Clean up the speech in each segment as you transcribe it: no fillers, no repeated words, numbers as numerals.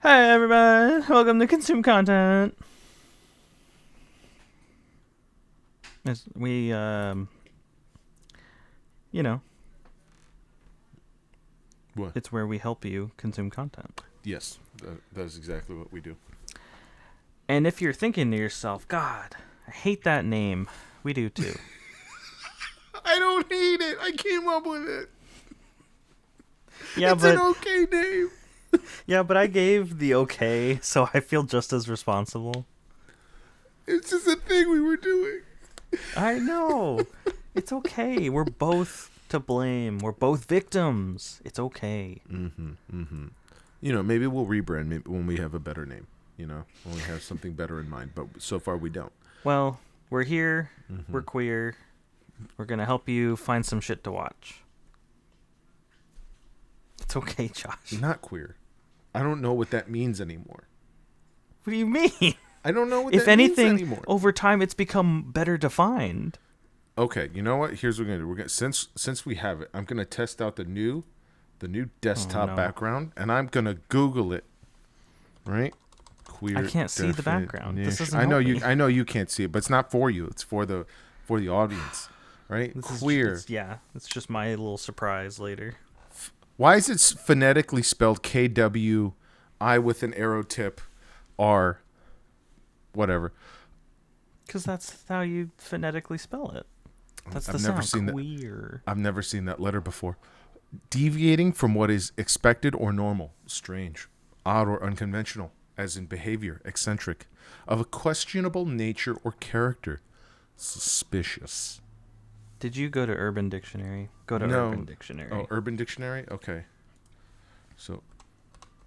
Hi everyone, welcome to Consume Content. As we, you know, What? it's where we help you consume content. Yes, that is exactly what we do. And if you're thinking to yourself, God, I hate that name, we do too. I don't hate it. I came up with it. Yeah, It's but an okay name. but I gave the okay, so I feel just as responsible. It's just a thing we were doing. I know. It's okay. We're both to blame. We're both victims. It's okay. Maybe we'll rebrand maybe when we have a better name. When we have something better in mind. But so far we don't. Well, we're here. We're queer. We're going to help you find some shit to watch. It's okay, Josh. Not queer. I don't know what that means anymore. What do you mean? I don't know what If that means anything, anymore. over time it's become better defined. Okay, you know what? Here's what we're gonna do. Since we have it, I'm gonna test out the new desktop background, and I'm gonna Google it. Right? Queer. I can't see the background. This doesn't I know help you. me. I know you can't see it, but it's not for you. It's for the audience. Right? Queer. It's just my little surprise later. Why is it phonetically spelled KWI with an arrow tip R? Whatever. Because that's how you phonetically spell it. That's the I've never sound. seen Queer. I've never seen that letter before. Deviating from what is expected or normal, strange, odd or unconventional, as in behavior, eccentric, of a questionable nature or character, suspicious. Did you go to Urban Dictionary? Go to No. Urban Dictionary. Oh, Urban Dictionary? Okay. So,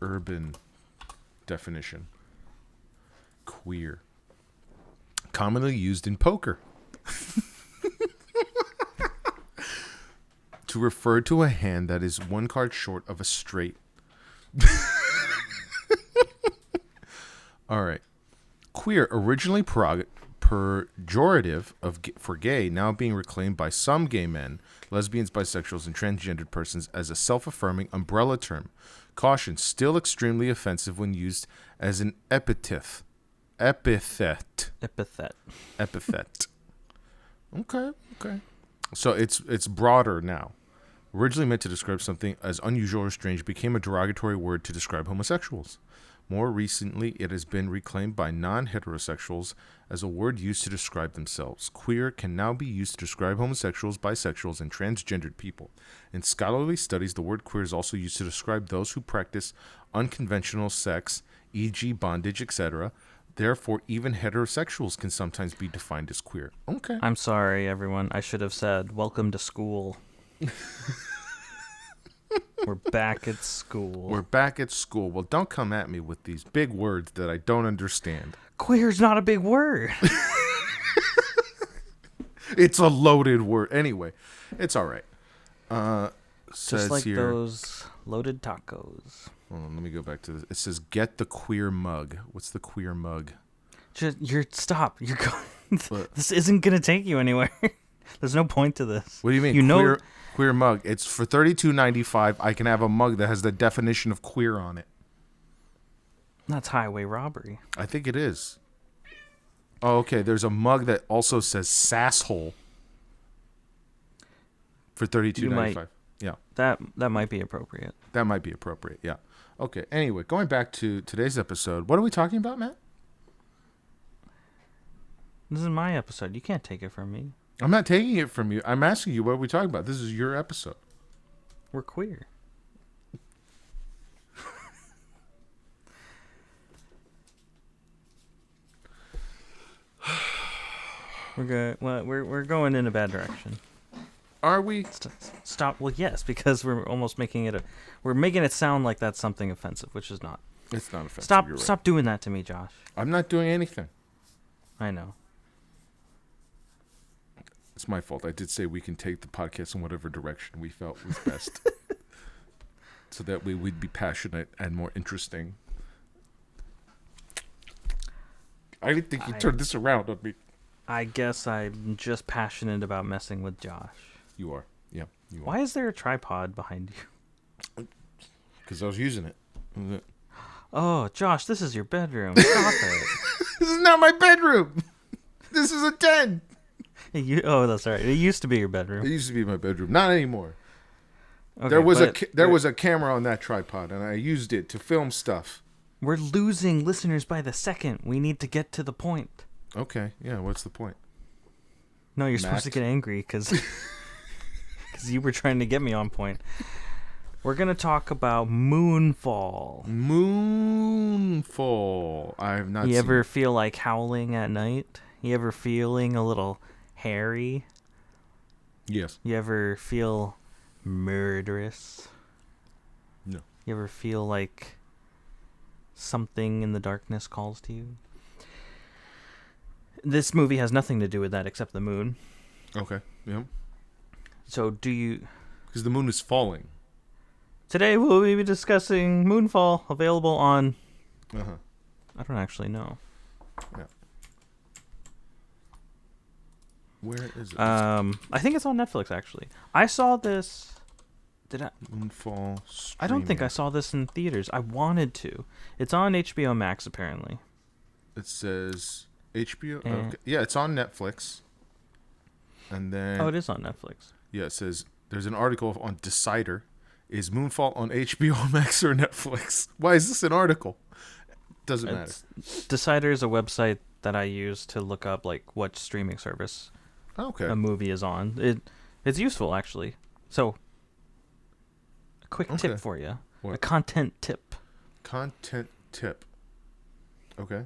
urban definition. Queer. Commonly used in poker. To refer to a hand that is one card short of a straight. All right. Queer, originally pejorative for gay, now being reclaimed by some gay men, lesbians, bisexuals, and transgendered persons as a self-affirming umbrella term. Caution, still extremely offensive when used as an epithet. Epithet. Okay. So it's broader now. Originally meant to describe something as unusual or strange, became a derogatory word to describe homosexuals. More recently, it has been reclaimed by non-heterosexuals as a word used to describe themselves. Queer can now be used to describe homosexuals, bisexuals, and transgendered people. In scholarly studies, the word queer is also used to describe those who practice unconventional sex, e.g. bondage, etc. Therefore, even heterosexuals can sometimes be defined as queer. Okay. I'm sorry, everyone. I should have said, welcome to school. We're back at school. We're back at school. Well, don't come at me with these big words that I don't understand. Queer's not a big word. It's a loaded word. Anyway, it's all right. Just like here, those loaded tacos. Hold on, let me go back to this. It says, get the queer mug. What's the queer mug? Stop. You're going. What? This isn't going to take you anywhere. There's no point to this. What do you mean, queer mug? It's for $32.95. I can have a mug that has the definition of queer on it. That's highway robbery. I think it is. Oh, okay. There's a mug that also says sasshole for $32.95. Yeah. That might be appropriate. That might be appropriate. Yeah. Okay. Anyway, going back to today's episode, what are we talking about, Matt? This is my episode. You can't take it from me. I'm not taking it from you. I'm asking you, what are we talking about? This is your episode. We're queer. We're good. Well, we're going in a bad direction. Are we? Stop. Well, yes, because we're almost making it we're making it sound like that's something offensive, which is not. It's not offensive. Stop. You're right. Stop doing that to me, Josh. I'm not doing anything. I know. It's my fault. I did say we can take the podcast in whatever direction we felt was best. So that way we'd be passionate and more interesting. I didn't think you turned this around on me. I guess I'm just passionate about messing with Josh. You are. Yeah, you are. Why is there a tripod behind you? Because I was using it. Oh, Josh, this is your bedroom. Stop it. This is not my bedroom. This is a den. Oh, that's right. It used to be your It bedroom. used to be my bedroom. Not anymore. Okay, there was a camera on that tripod, and I used it to film stuff. We're losing listeners by the second. We need to get to the point. Okay, yeah. What's the point? No, you're supposed to get angry because you were trying to get me on point. We're going to talk about Moonfall. Moonfall. I have not seen You ever it. feel like howling at night? You ever feeling a little hairy? Yes. You ever feel murderous? No. You ever feel like something in the darkness calls to you? This movie has nothing to do with that except the moon. Okay. Yeah. So do you... Because the moon is falling. Today we'll be discussing Moonfall, available on... Uh-huh. I don't actually know. Yeah. Where is it? I think it's on Netflix, actually. I saw this... Did I... Moonfall I don't think I streaming. saw this in theaters. I wanted to. It's on HBO Max, apparently. It says HBO. Eh. Okay. Yeah, it's on Netflix. And then Oh, it is on Netflix. yeah, it says there's an article on Decider. Is Moonfall on HBO Max or Netflix? Why is this an article? Doesn't matter. Decider is a website that I use to look up like what streaming service Okay. a movie is on. It's useful, actually. So, a quick Okay. tip for you. What? A content tip. Content tip. Okay.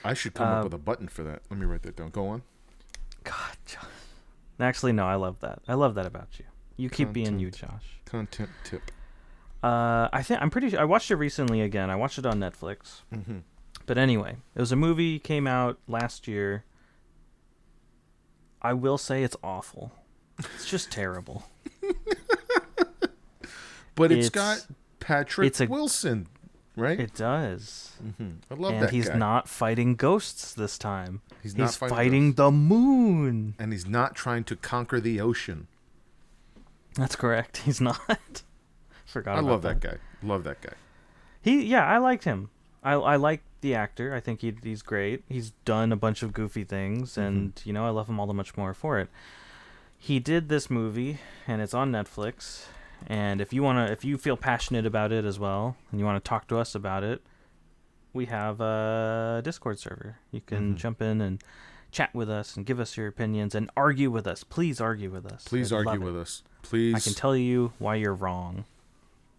I should come up with a button for that. Let me write that down. Go on. God, Josh. Actually, no, I love that. I love that about you. You keep being you, Josh. Content tip. I'm pretty sure I watched it recently again. I watched it on Netflix. Mm-hmm. But anyway, it was a movie, came out last year. I will say it's awful. It's just terrible. But it's got Patrick it's a- Wilson, right? It does. Mm-hmm. I love And that he's guy. not fighting ghosts this time. He's He's not fighting fighting the moon. And he's not trying to conquer the ocean. That's correct. He's not. Forgot I about love that guy. Love that guy. I liked him. I like the actor. I think he's great. He's done a bunch of goofy things, and I love him all the much more for it. He did this movie, and it's on Netflix. And if you feel passionate about it as well, and you want to talk to us about it, we have a Discord server. You can jump in and chat with us and give us your opinions and argue with us. Please argue with us. Please I'd argue love with it. us. Please. I can tell you why you're wrong.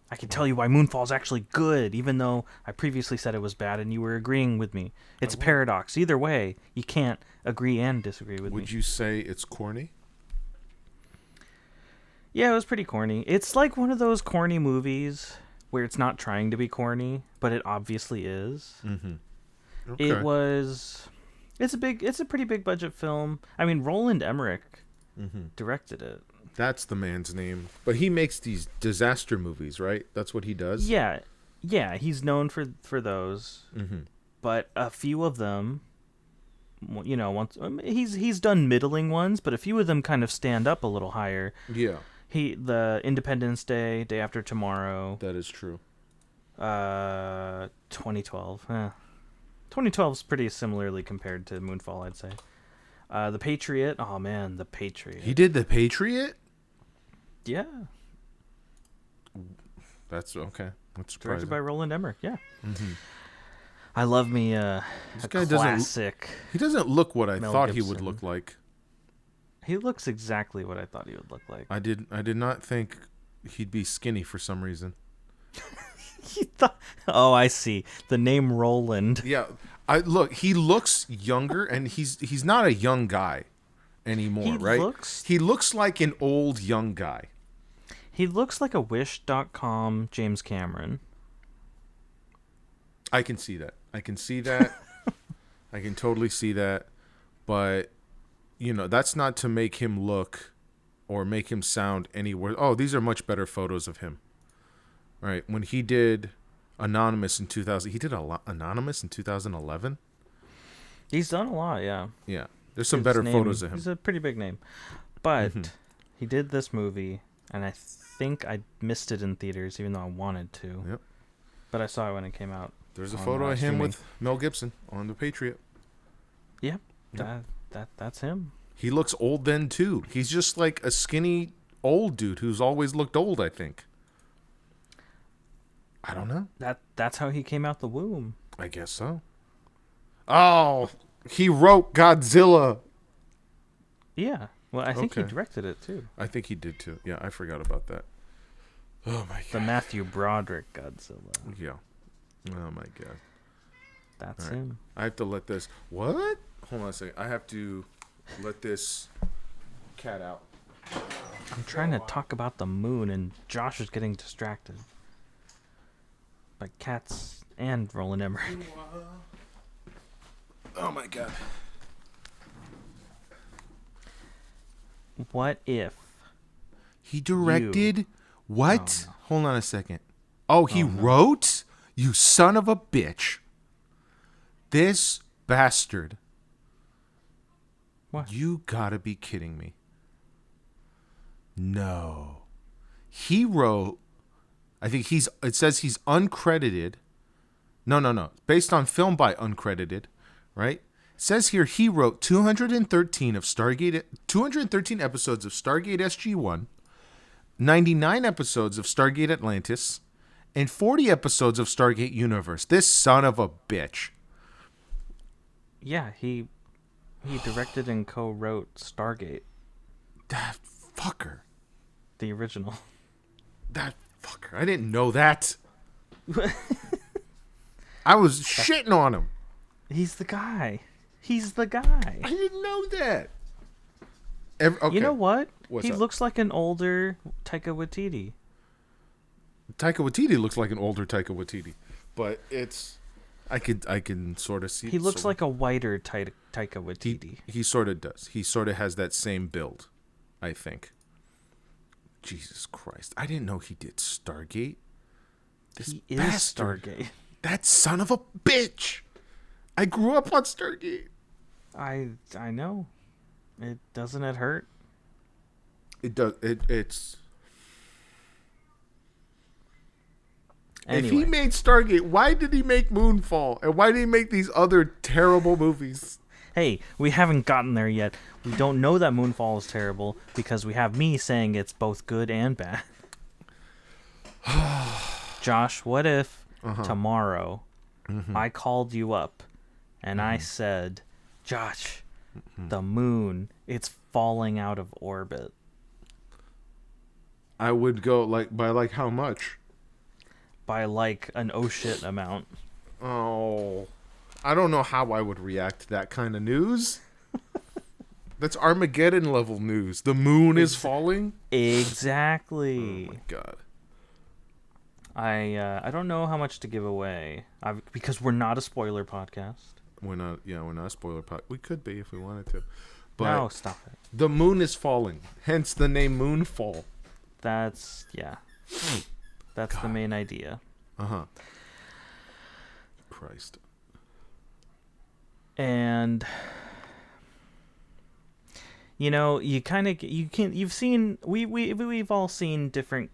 I can tell you why Moonfall's actually good, even though I previously said it was bad and you were agreeing with me. It's a paradox. Either way, you can't agree and disagree with me. Would you say it's corny? Yeah, it was pretty corny. It's like one of those corny movies where it's not trying to be corny, but it obviously is. Mm-hmm. It's a pretty big budget film. I mean, Roland Emmerich directed it. That's the man's name. But he makes these disaster movies, right? That's what he does? Yeah, he's known for those. Mm-hmm. But a few of them, he's done middling ones, but a few of them kind of stand up a little higher. Yeah, The Independence Day, Day After Tomorrow, that is true. 2012. 2012 is pretty similarly compared to Moonfall, I'd say. The Patriot. Oh man, The Patriot. He did The Patriot? Yeah, That's okay. That's directed surprising. by Roland Emmerich. Yeah. Mm-hmm. I love me a guy classic. He doesn't look what I Mel thought he would Gibson. look like. He looks exactly what I thought he would look like. I did not think he'd be skinny for some reason. Oh, I see. The name Roland. Yeah, he looks younger, and he's not a young guy anymore, He right? looks- He looks like an old young guy. He looks like a Wish.com James Cameron. I can see that. I can totally see that. But that's not to make him look or make him sound anywhere. Oh, these are much better photos of him. Right. When he did Anonymous in 2000, he did Anonymous in 2011. He's done a lot, yeah. Yeah. There's some His better name- photos of him. He's a pretty big name. But he did this movie, and I think I missed it in theaters, even though I wanted to. Yep. but I saw it when it came out. There's a on, photo of him streaming. with Mel Gibson on The Patriot. Yeah, Yep. that's him. He looks old then too. He's just like a skinny old dude who's always looked old, I think. I don't know. That's how he came out the womb. I guess so. Oh, he wrote Godzilla. Yeah. Well, I think he Okay. directed it too. I think he did too. Yeah, I forgot about that. Oh my The god. Matthew Broderick Godzilla. Yeah. Oh my god. That's All right. him. I have to let this. What? Hold on a second. I have to let this cat out. I'm trying to talk about the moon, and Josh is getting distracted by cats and Roland Emmerich. Oh my god. What if? He directed what? Oh, no. Hold on a second. Oh, he wrote? You son of a bitch. This bastard. What? You gotta be kidding me. No. He wrote, I think it says he's uncredited. No. Based on film by uncredited, right? It says here he wrote 213 episodes of Stargate SG-1, 99 episodes of Stargate Atlantis, and 40 episodes of Stargate Universe. This son of a bitch. Yeah, he directed and co-wrote Stargate, That fucker. the original. That fucker. I didn't know that. I was shitting on him. He's the guy. He's the I guy. didn't know that. Okay. You know what? What's He up? looks like an older Taika Waititi. Taika Waititi looks like an older Taika Waititi, but it's I can sort of see. He looks like a whiter Taika Waititi. He sort of does. He sort of has that same build, I think. Jesus Christ! I didn't know he did Stargate. This He is bastard. Stargate. That son of a bitch! I grew up on Stargate. I know. Doesn't it hurt? It does. It's. Anyway, If he made Stargate, why did he make Moonfall? And why did he make these other terrible movies? hey, we haven't gotten there yet. We don't know that Moonfall is terrible because we have me saying it's both good and bad. Josh, what if tomorrow I called you up and I said, Josh, the moon, it's falling out of orbit. I would go by how much? By like an oh shit amount. Oh, I don't know how I would react to that kind of news. That's Armageddon level news. The moon is falling. Exactly. Oh my god. I don't know how much to give away because we're not a spoiler podcast. We're not a spoiler pod. We could be if we wanted to. But No, stop it. the moon is falling. Hence the name Moonfall. That's That's the main idea. Uh-huh. Christ. And you've seen we've all seen different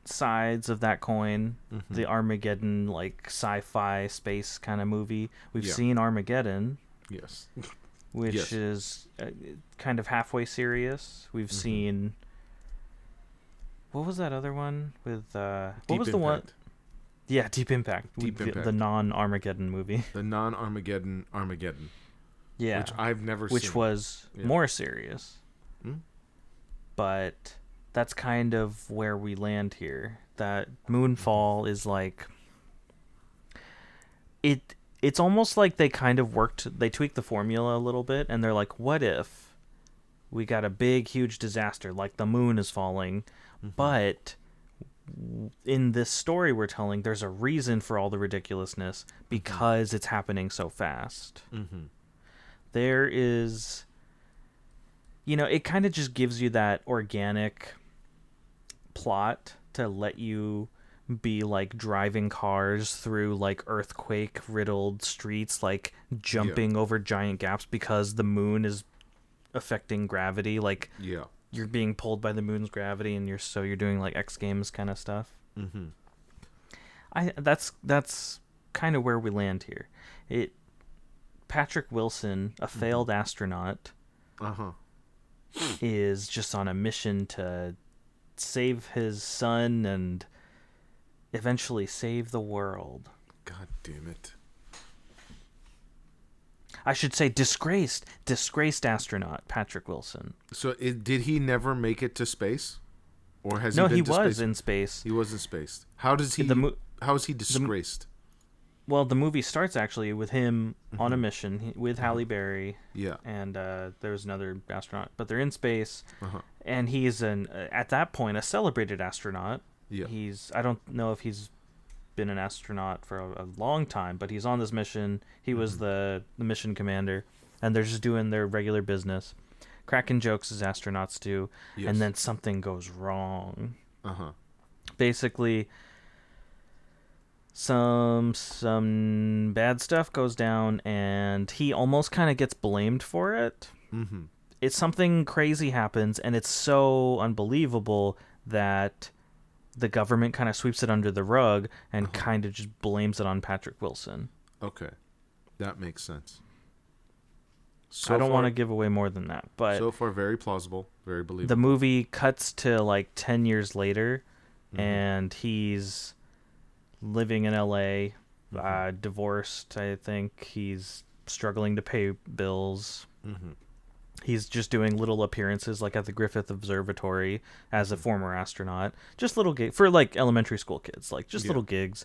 sides of that coin. The Armageddon like sci-fi space kind of movie. We've Yeah. seen Armageddon, Yes. which Yes. is kind of halfway serious. We've seen what was that other one with what Deep was the one? Impact. Yeah, Deep Impact. Deep Impact. The non-Armageddon movie. The non-Armageddon Armageddon. Yeah. Which I've never Which seen. was Yeah. more serious. Hmm? But that's kind of where we land here. That Moonfall is like it's almost like they kind of they tweaked the formula a little bit and they're like, what if we got a big huge disaster like the moon is falling, but in this story we're telling there's a reason for all the ridiculousness because it's happening so fast. There is, it kind of just gives you that organic plot to let you be like driving cars through like earthquake riddled streets, like jumping over giant gaps because the moon is affecting gravity. Like Yeah. you're being pulled by the moon's gravity and you're doing like X Games kind of stuff. That's kind of where we land here. It Patrick Wilson, a failed astronaut, is just on a mission to save his son and eventually save the world. God damn it. I should say disgraced astronaut Patrick Wilson. So did he never make it to space? Or has No, he been he to was space? in space. He was in space. How is he disgraced? Well, the movie starts actually with him on a mission with Halle Berry. Yeah. And there's another astronaut, but they're in space, and he's at that point a celebrated astronaut. Yeah. I don't know if he's been an astronaut for a long time, but he's on this mission. He was the mission commander, and they're just doing their regular business, cracking jokes as astronauts do, and then something goes wrong. Basically, some bad stuff goes down, and he almost kind of gets blamed for it. It's something crazy happens, and it's so unbelievable that the government kind of sweeps it under the rug and kind of just blames it on Patrick Wilson. Okay. That makes sense. I don't want to give away more than that, but so far very plausible, very believable. The movie cuts to like 10 years later, and he's living in LA, divorced, I think. He's struggling to pay bills. He's just doing little appearances like at the Griffith Observatory as a former astronaut. Just little gigs for like elementary school kids, like just little gigs.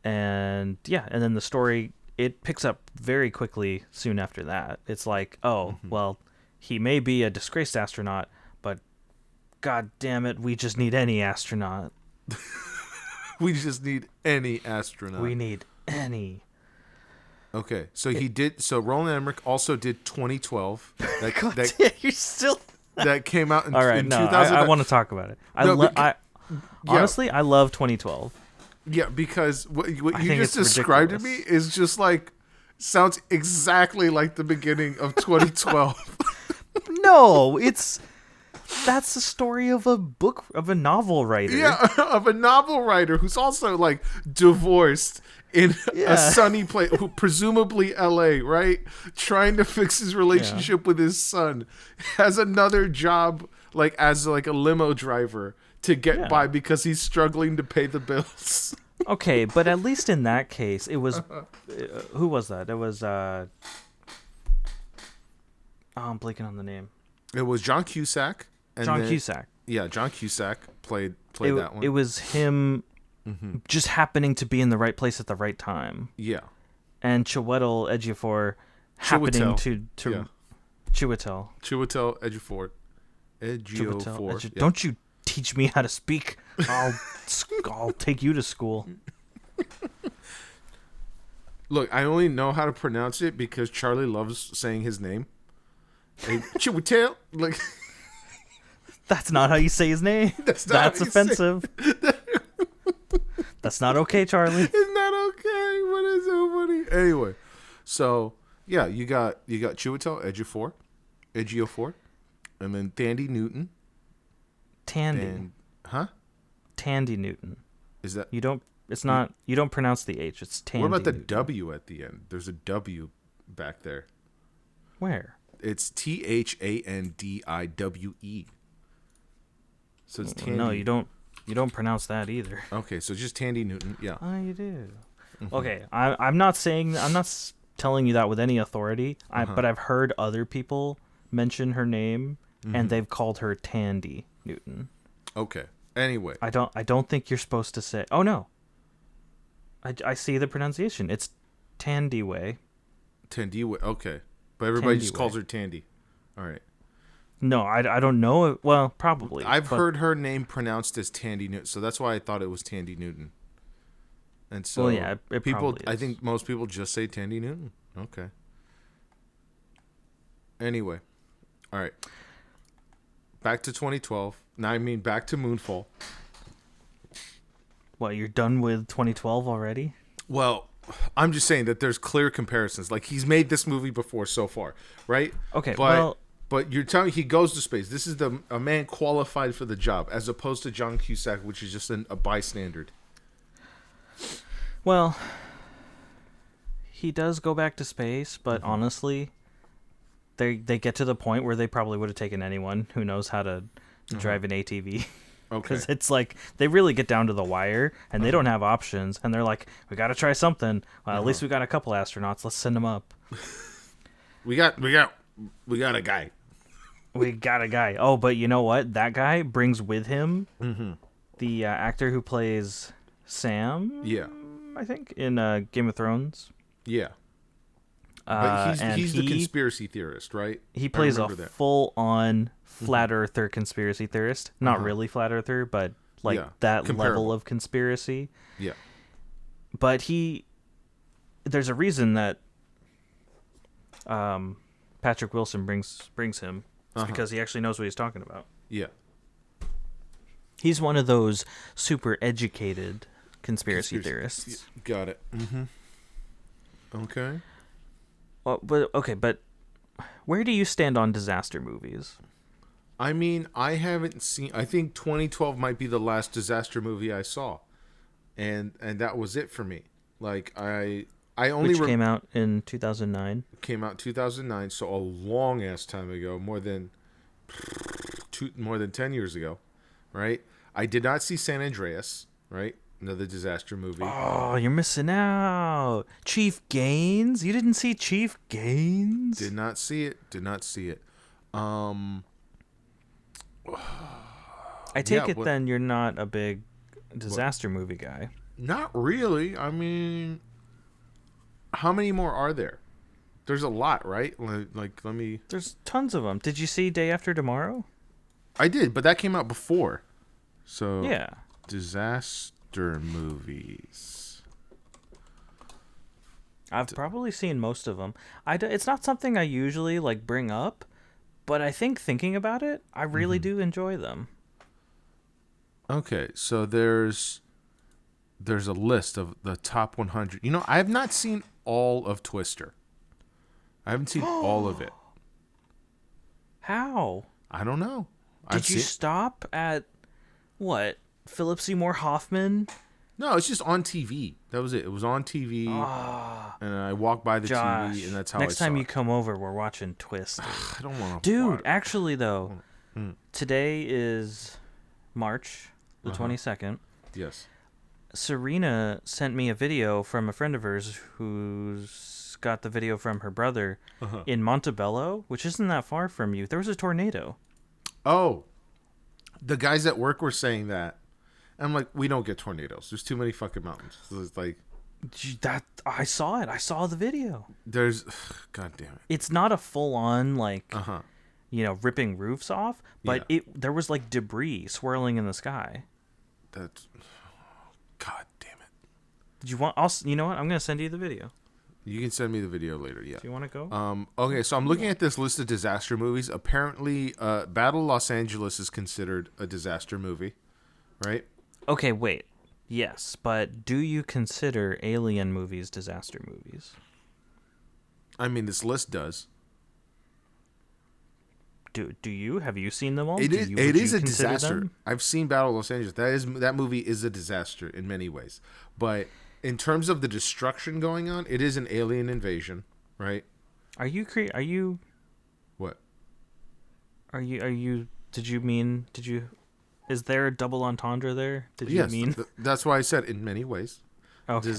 And and then the story, it picks up very quickly soon after that. It's like, well, he may be a disgraced astronaut, but god damn it, we just need any astronaut. We just need any astronaut. We need any. Okay, so he did. So Roland Emmerich also did 2012. You're still. That came out in, all right, in no, 2000. I want to talk about it. Honestly, I love 2012. Yeah, because what you think just it's described to me ridiculous. is just like sounds exactly like the beginning of 2012. No, that's the story of a novel writer. Yeah, of a novel writer who's also like divorced in a sunny place, who presumably LA, right? Trying to fix his relationship with his son, has another job like as like a limo driver to get by because he's struggling to pay the bills. Okay, but at least in that case, it was who was that? It was I'm blanking on the name. It was John Cusack. Cusack. Yeah, John Cusack played that one. It was him just happening to be in the right place at the right time. Yeah. And Chiwetel Ejiofor happening to Chiwetel Ejiofor. Ejiofor. Yeah. Don't you teach me how to speak. I'll take you to school. Look, I only know how to pronounce it because Charlie loves saying his name. Hey, Chiwetel, like that's not how you say his name. That's offensive. That's not okay, Charlie. It's not okay, but it's so funny. Anyway, so yeah, you got Chiwetel Ejiofor, and then Tandy Newton. Tandy. Tandy Newton. Is that you don't? It's not. You don't pronounce the H. It's Tandy. What about the Newton. W at the end? There's a W back there. Where? It's THANDIWE. So it's Tandy. No, you don't. You don't pronounce that either. Okay, so just Tandy Newton. Yeah. Oh, you do. Okay, I'm not telling you that with any authority. But I've heard other people mention her name, and they've called her Tandy Newton. Okay. Anyway, I don't think you're supposed to say. Oh no. I see the pronunciation. It's Tandiway. Tandiway. Okay, but everybody just Tandiway. calls her Tandy. All right. No, I don't know. Well, probably. I've heard her name pronounced as Tandy Newton, so that's why I thought it was Tandy Newton. And so, well, yeah, it people. probably is. I think most people just say Tandy Newton. Okay. Anyway, all right. Back to 2012. Now, I mean, back to Moonfall. What, you're done with 2012 already? Well, I'm just saying that there's clear comparisons. Like, he's made this movie before so far, right? Okay, But you're telling me he goes to space. This is a man qualified for the job, as opposed to John Cusack, which is just a bystander. Well, he does go back to space, but honestly, they get to the point where they probably would have taken anyone who knows how to drive an ATV. Okay. Because it's like they really get down to the wire, and they don't have options, and they're like, "We got to try something. Well, at least we got a couple astronauts. Let's send them up. We got a guy. We got a guy. Oh, but you know what? That guy brings with him the actor who plays Sam. Yeah. I think in Game of Thrones. Yeah. But he's the he conspiracy theorist, right? he plays a that. full-on flat earther conspiracy theorist. Not really flat earther, but like that comparable level of conspiracy. Yeah. But there's a reason that Patrick Wilson brings him. It's because he actually knows what he's talking about. Yeah. He's one of those super educated conspiracy theorists. Got it. Okay. Well, but where do you stand on disaster movies? I mean, I haven't seen. I think 2012 might be the last disaster movie I saw, and that was it for me. Like I only came out in 2009. Came out 2009, so a long ass time ago, more than 10 years ago, right? I did not see San Andreas, right? Another disaster movie. Oh, you're missing out. Chief Gaines? You didn't see Chief Gaines? Did not see it. I take it then you're not a big disaster movie guy. Not really. I mean, how many more are there? There's a lot, right? Like, let me... There's tons of them. Did you see Day After Tomorrow? I did, but that came out before. So, yeah. Disaster movies. I've probably seen most of them. It's not something I usually like bring up, but I think thinking about it, I really do enjoy them. Okay, so there's a list of the top 100. You know, I have not seen all of Twister. I haven't seen all of it. How? I don't know. Did you stop at what? Philip Seymour Hoffman? No, it's just on TV. That was it. It was on TV, and I walked by the Josh, TV, and that's how next I saw time you it. come over, we're watching Twister. I don't want to. Dude, actually, though, today is March the 22nd. Yes. Serena sent me a video from a friend of hers who's got the video from her brother in Montebello, which isn't that far from you. There was a tornado. Oh, the guys at work were saying that. I'm like, we don't get tornadoes. There's too many fucking mountains. So it's like that. I saw it. I saw the video. There's, God damn it. It's not a full on like, Uh-huh. ripping roofs off, but there was like debris swirling in the sky. That's, God damn it. Did you want? You know what? I'm gonna send you the video. You can send me the video later. Yeah. Do you want to go? Okay, so I'm looking at this list of disaster movies. Apparently, Battle Los Angeles is considered a disaster movie, right? Okay, wait. Yes, but do you consider alien movies disaster movies? I mean, this list does. Do you? Have you seen them all? It is a consider disaster. them? I've seen Battle of Los Angeles. That movie is a disaster in many ways. But in terms of the destruction going on, it is an alien invasion, right? Are you What? Is there a double entendre there? Yes, that's why I said in many ways. Okay.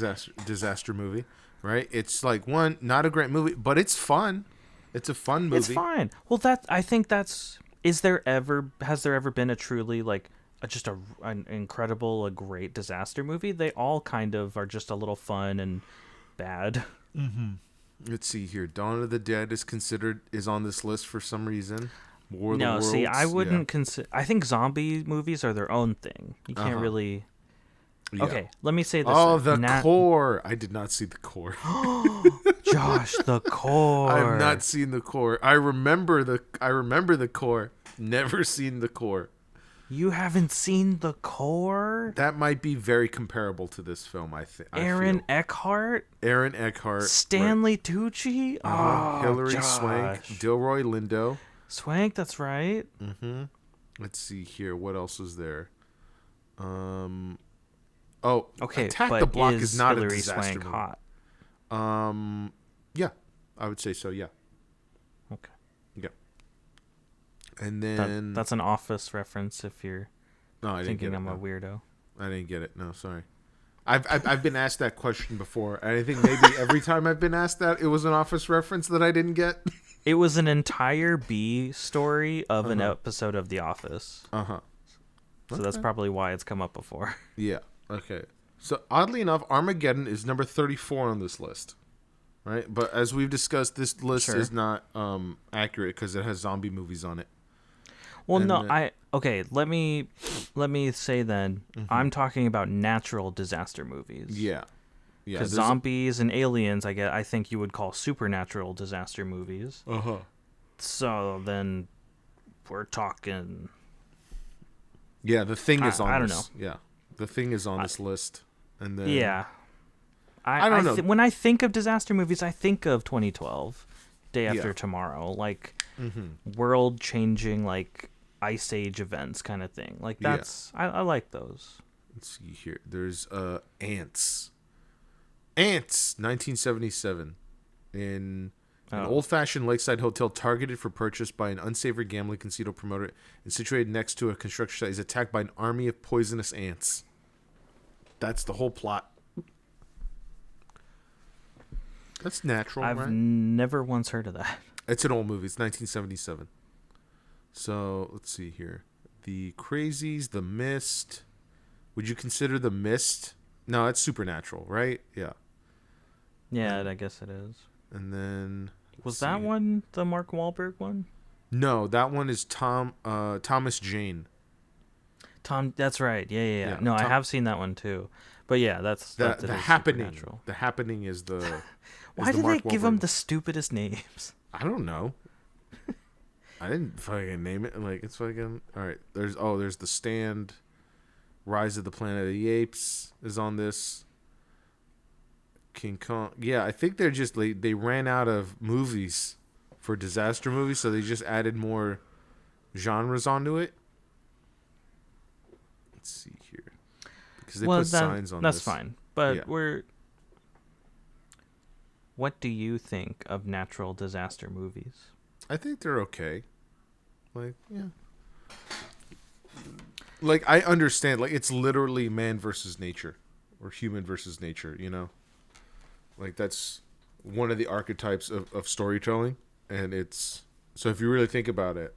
Disaster movie, right? It's like not a great movie, but it's fun. It's a fun movie. It's fine. Well, I think has there ever been a truly like an incredible, a great disaster movie? They all kind of are just a little fun and bad. Mm-hmm. Let's see here. Dawn of the Dead is on this list for some reason. War of the Worlds. See, I wouldn't consider. I think zombie movies are their own thing. You can't really. Yeah. Okay, let me say this. Oh, Core. I did not see The Core. Josh, The Core. I have not seen The Core. I remember The Core. Never seen The Core. You haven't seen The Core? That might be very comparable to this film, I think. Aaron Eckhart? Stanley Tucci? Oh, Hilary Josh. Swank. Delroy Lindo. Swank, that's right. Mm-hmm. Let's see here. What else is there? Oh, Okay, Attack but the Block is is not a Hilary disaster Swank movie. hot? Yeah, I would say so. Yeah, Okay. yeah. And That then that's an Office reference if you're no, I didn't get thinking it. I'm a No, weirdo. I didn't get it. No, sorry. I've been asked that question before, and I think maybe every time I've been asked that, it was an Office reference that I didn't get. It was an entire B story of an Uh-huh. episode of The Office. Uh-huh. So that's Okay. probably why it's come up before. Yeah. Okay. So oddly enough, Armageddon is number 34 on this list, right? But as we've discussed, this list Sure. is not accurate because it has zombie movies on it. Well, And no, then- let me say then, I'm talking about natural disaster movies. Yeah. Yeah. Because zombies and aliens, I think you would call supernatural disaster movies. Uh-huh. So then we're talking. Yeah, The Thing is on I don't this. Yeah. The Thing is on this list. And then Yeah. I don't know. When I think of disaster movies, I think of 2012, Day After Yeah. Tomorrow, like Mm-hmm. world-changing, like Ice Age events kind of thing. Like Yeah. that's I like those. Let's see here. There's Ants. Ants, 1977. In an old-fashioned lakeside hotel targeted for purchase by an unsavory gambling casino promoter and situated next to a construction site is attacked by an army of poisonous ants. That's the whole plot. That's natural, I've right? never once heard of that. It's an old movie. It's 1977. So, let's see here. The Crazies, The Mist. Would you consider The Mist? No, it's supernatural, right? Yeah. Yeah, I guess it is. And then Was that one the Mark Wahlberg one? No, that one is Thomas Jane. Tom, that's right. Yeah. Yeah, No, I Tom- have seen that one too. But yeah, that's The that is Happening. supernatural. The Happening is the. Why is the did they Mark give them Wahlberg. the stupidest names? I don't know. I didn't fucking name it. Like it's fucking all right. There's The Stand, Rise of the Planet of the Apes is on this. King Kong. Yeah, I think they're just they ran out of movies for disaster movies, so they just added more genres onto it. Let's see here, because they put signs on that's this. fine. But Yeah. what do you think of natural disaster movies? I think they're okay. Like, yeah. Like, I understand. Like, it's literally man versus nature. Or human versus nature, you know? Like, that's one of the archetypes of storytelling. And it's... So if you really think about it,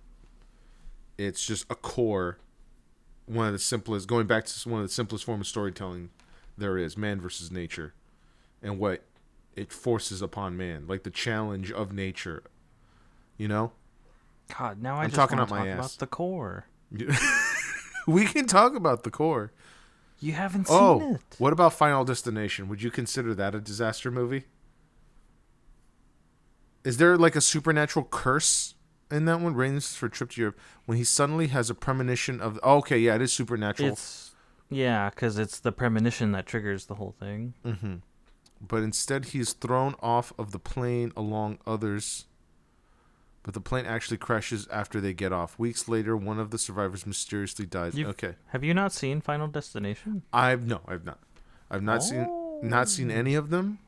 it's just a core. One of the simplest... Going back to one of the simplest form of storytelling there is. Man versus nature. And what it forces upon man. Like, the challenge of nature. You know? God, now I'm I'm just talking want out to my talk ass. about the core. We can talk about the core. You haven't seen it. What about Final Destination? Would you consider that a disaster movie? Is there like a supernatural curse in that one? Reigns for a trip to Europe when he suddenly has a premonition of. Oh, okay, yeah, it is supernatural. Because it's the premonition that triggers the whole thing. Mm-hmm. But instead, he is thrown off of the plane along others. But the plane actually crashes after they get off. Weeks later, one of the survivors mysteriously dies. Okay. Have you not seen Final Destination? I've not. I've not seen any of them,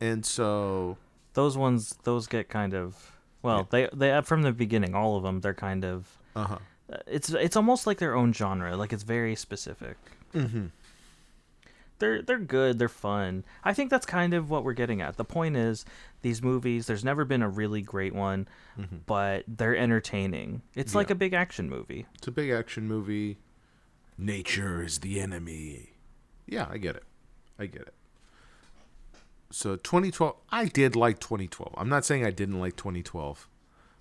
and so Those get kind of they from the beginning, all of them, they're kind of it's almost like their own genre, like it's very specific. Mm-hmm. They're good, they're fun. I think that's kind of what we're getting at. The point is, these movies, there's never been a really great one, but they're entertaining. It's like a big action movie. It's a big action movie. Nature is the enemy. Yeah, I get it. So 2012, I did like 2012. I'm not saying I didn't like 2012,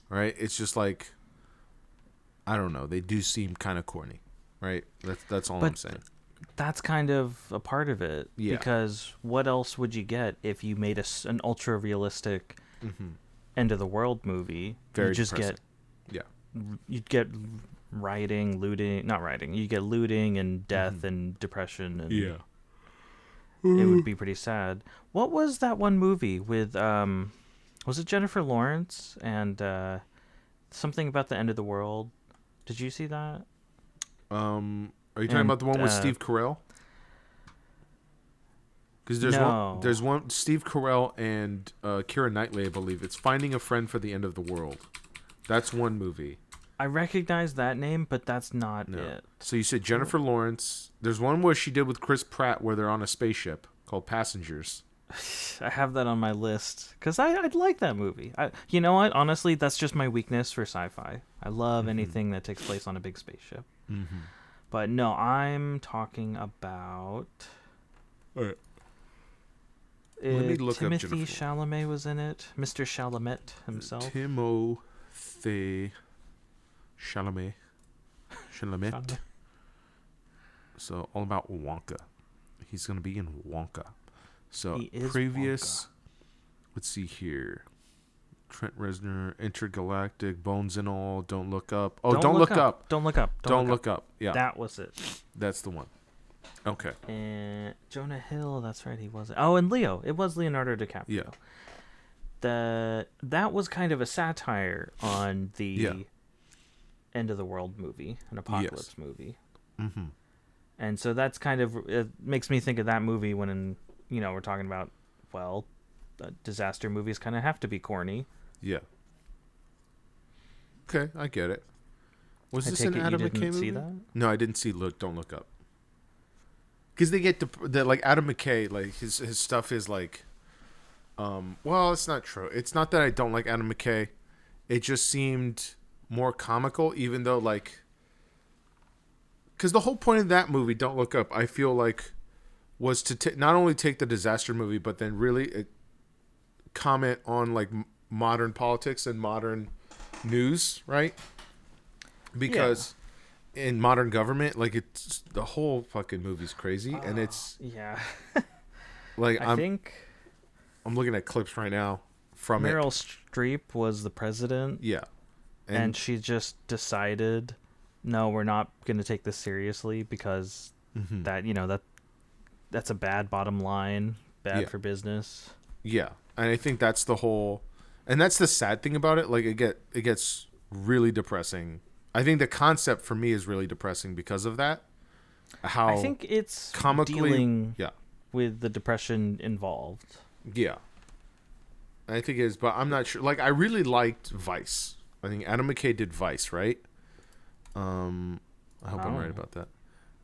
right? It's just like, I don't know. They do seem kind of corny, right? That's all I'm saying. That's kind of a part of it. Yeah. Because what else would you get if you made an ultra realistic end of the world movie? Very you just depressing. you'd get you get looting and death and depression and Yeah. it would be pretty sad. What was that one movie with was it Jennifer Lawrence and something about the end of the world? Did you see that? Are you talking about the one with Steve Carell? Because No. there's one Steve Carell and Keira Knightley, I believe. It's Finding a Friend for the End of the World. That's one movie. I recognize that name, but that's not No. it. So you said Jennifer Lawrence. There's one where she did with Chris Pratt where they're on a spaceship called Passengers. I have that on my list because I'd like that movie. You know what? Honestly, that's just my weakness for sci-fi. I love anything that takes place on a big spaceship. Mm-hmm. But no, I'm talking about. All right. Let me look up Timothy Jennifer. Chalamet was in it. Mr. Chalamet himself. Timothée Chalamet. Chalamet. So all about Wonka. He's gonna be in Wonka. So He is previous. Let's see here. Trent Reznor, Intergalactic, Bones and All, Don't Look Up. Oh, Don't Look Up. Don't look up. Don't Look Up. Yeah, That was it. that's the one. Okay. And Jonah Hill. That's right. He was. Oh, and Leo. It was Leonardo DiCaprio. Yeah. That was kind of a satire on the Yeah. end of the world movie, an apocalypse movie. Mm-hmm. And so that's kind of it makes me think of that movie when we're talking about disaster movies kind of have to be corny. Yeah. Okay, I get it. Was I this take an it Adam you McKay didn't movie? see that? No, I didn't see Don't Look Up. Because they get the like Adam McKay, like his stuff is like, well, it's not true. It's not that I don't like Adam McKay. It just seemed more comical, even though like, because the whole point of that movie, Don't Look Up, I feel like, was to not only take the disaster movie, but then really comment on like modern politics and modern news, right? Because in modern government, like it's the whole fucking movie's crazy, and it's like I'm looking at clips right now from Meryl Streep was the president. Yeah, and she just decided, no, we're not going to take this seriously because that's a bad bottom line, bad for business. Yeah, and I think that's the whole, and that's the sad thing about it. Like it gets really depressing. I think the concept for me is really depressing because of that. How I think it's comically dealing with the depression involved. Yeah, I think it is, but I'm not sure. Like I really liked Vice. I think Adam McKay did Vice, right? I hope I'm right about that.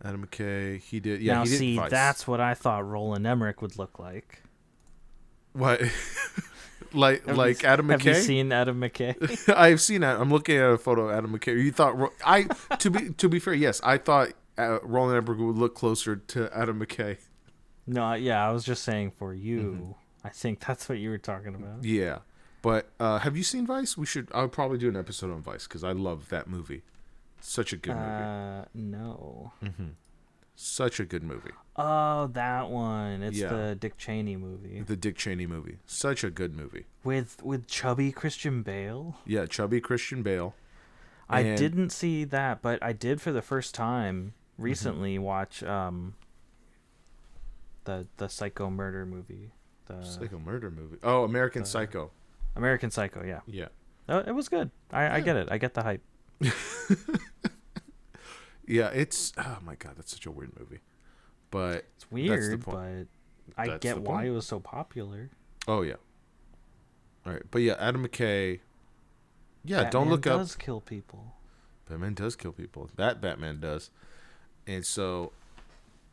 Adam McKay, he did. Yeah, now, he did see, Vice. that's what I thought Roland Emmerich would look like. What? like Adam McKay? Have you seen Adam McKay? I've seen that. I'm looking at a photo of Adam McKay. You thought to be fair, yes, I thought Roland Emmerich would look closer to Adam McKay. No, yeah, I was just saying for you. Mm-hmm. I think that's what you were talking about. Yeah, but have you seen Vice? I'll probably do an episode on Vice because I love that movie. Such a good movie. No. Mm-hmm. Such a good movie. Oh, that one. It's the Dick Cheney movie. The Dick Cheney movie. Such a good movie. With chubby Christian Bale? Yeah, chubby Christian Bale. I didn't see that, but I did for the first time recently watch the Psycho murder movie. Psycho murder movie. Oh, American Psycho. American Psycho, yeah. Yeah. It was good. I get it. I get the hype. Yeah, it's my god, that's such a weird movie. But it's weird, but I get why it was so popular. Oh yeah. All right, but yeah, Adam McKay. Yeah, Batman Don't Look Up. Does kill people. Batman does kill people. That Batman does. And so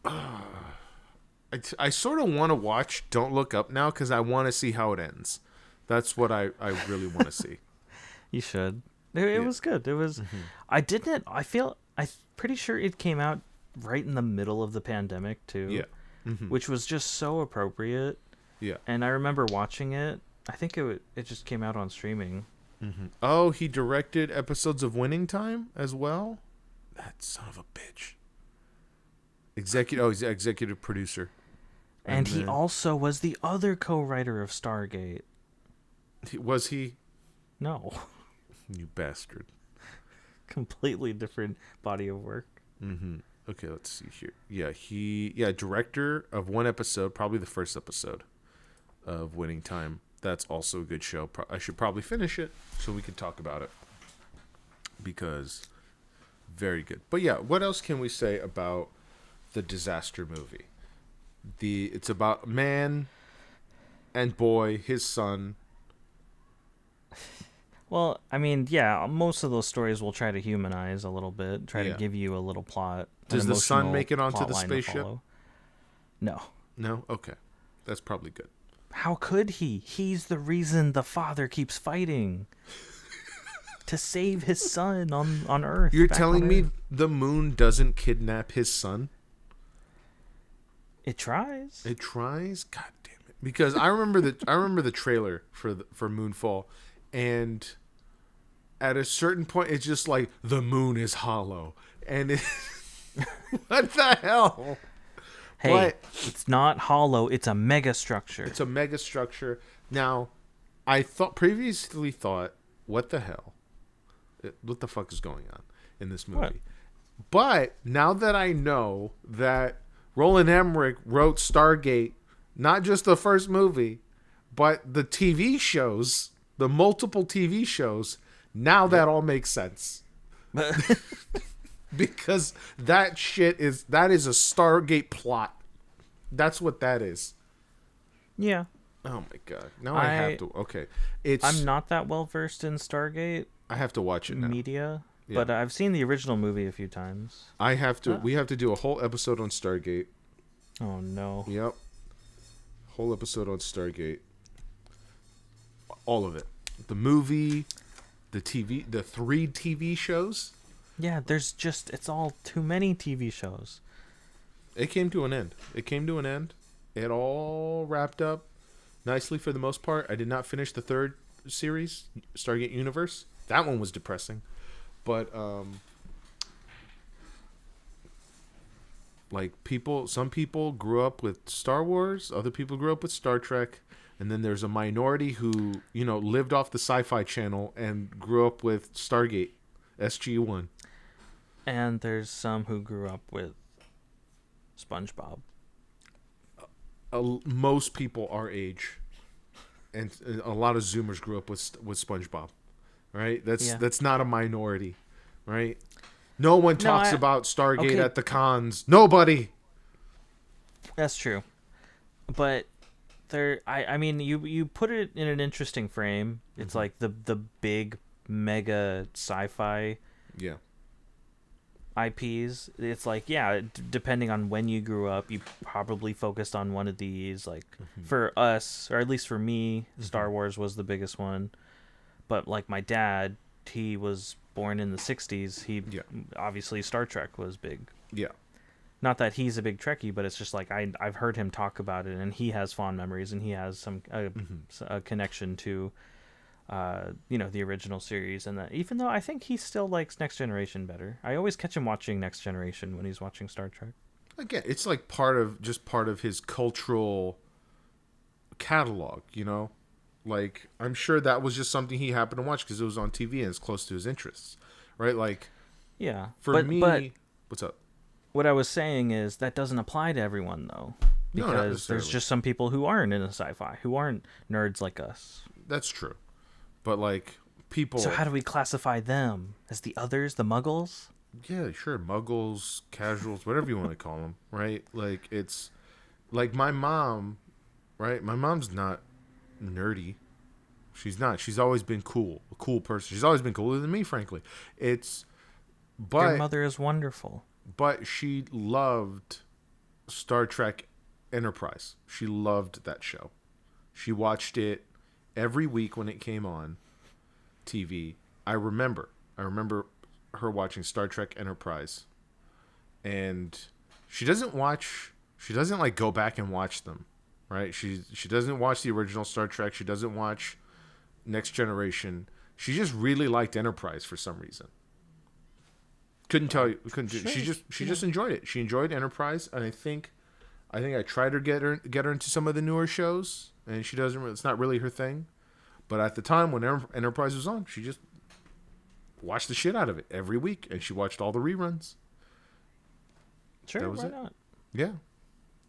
I sort of want to watch Don't Look Up now because I want to see how it ends. That's what I really want to see. You should. It was good. It was. Mm-hmm. I'm pretty sure it came out right in the middle of the pandemic too. Yeah. Mm-hmm. Which was just so appropriate. Yeah. And I remember watching it. I think it just came out on streaming. Mm-hmm. Oh, he directed episodes of Winning Time as well. That son of a bitch. He's the executive producer. And he also was the other co-writer of Stargate. Was he? No. You bastard. Completely different body of work. Mm-hmm. Okay, let's see here. Yeah, director of one episode, probably the first episode of Winning Time. That's also a good show. I should probably finish it so we can talk about it. Because very good. But yeah, what else can we say about the disaster movie? It's about man and boy, his son. Well, I mean, yeah, most of those stories will try to humanize a little bit, try to Yeah. give you a little plot, an Does the son emotional make it onto plot the line to spaceship? follow. No. No? Okay. That's probably good. How could he? He's the reason the father keeps fighting to save his son on Earth. You're back telling on me Earth. the moon doesn't kidnap his son? It tries. It tries? God damn it. Because I remember the trailer for Moonfall, and at a certain point it's just like the moon is hollow. And it, what the hell? Hey, But it's not hollow. It's a mega structure. it's a mega structure. Now, previously thought, what the hell? What the fuck is going on in this movie? What? But now that I know that Roland Emmerich wrote Stargate, not just the first movie, but the TV shows, the multiple TV shows, now that all makes sense. Because that is a Stargate plot. That's what that is. Yeah. Oh my god. Now I have to. Okay. I'm not that well versed in Stargate I have to watch it now. media, Yeah. but I've seen the original movie a few times. I have to. We have to do a whole episode on Stargate. Oh no. Yep. Whole episode on Stargate. All of it. The movie, the TV, the 3 TV shows. Yeah, it's all too many TV shows. It came to an end. It all wrapped up nicely for the most part. I did not finish the 3rd series, Stargate Universe. That one was depressing. But like some people grew up with Star Wars, other people grew up with Star Trek, and then there's a minority who, lived off the Sci-Fi Channel and grew up with Stargate, SG-1. And there's some who grew up with SpongeBob. Most people our age, and a lot of Zoomers grew up with SpongeBob, right? That's not a minority, right? No one talks about Stargate at the cons. Nobody. That's true, but I mean, you put it in an interesting frame. It's like the big mega sci-fi. Yeah. IPs. It's like, yeah, depending on when you grew up, you probably focused on one of these. Like for us, or at least for me, Star Wars was the biggest one. But like my dad, he was born in the 60s. Obviously Star Trek was big. Yeah. Not that he's a big Trekkie, but it's just like I've heard him talk about it, and he has fond memories, and he has some a connection to the original series. And that, even though I think he still likes Next Generation better, I always catch him watching Next Generation when he's watching Star Trek. Again, it's like part of his cultural catalog, Like, I'm sure that was just something he happened to watch because it was on TV and it's close to his interests, right? Like, yeah. But what's up? What I was saying is that doesn't apply to everyone, though, because there's just some people who aren't into sci-fi, who aren't nerds like us. That's true. But, like, people... So how do we classify them? As the others, the muggles? Yeah, sure. Muggles, casuals, whatever you want to call them, right? Like, it's... Like, my mom, right? My mom's not nerdy. She's not. She's always been cool. A cool person. She's always been cooler than me, frankly. But your mother is wonderful. But she loved Star Trek Enterprise. She loved that show. She watched it every week when it came on TV. I remember her watching Star Trek Enterprise. And she doesn't like go back and watch them, right? She doesn't watch the original Star Trek. She doesn't watch Next Generation. She just really liked Enterprise for some reason. Couldn't tell you. Sure. She just enjoyed it. She enjoyed Enterprise, and I think I tried to get her into some of the newer shows, and she doesn't. It's not really her thing. But at the time when Enterprise was on, she just watched the shit out of it every week, and she watched all the reruns. Sure, why not? Yeah,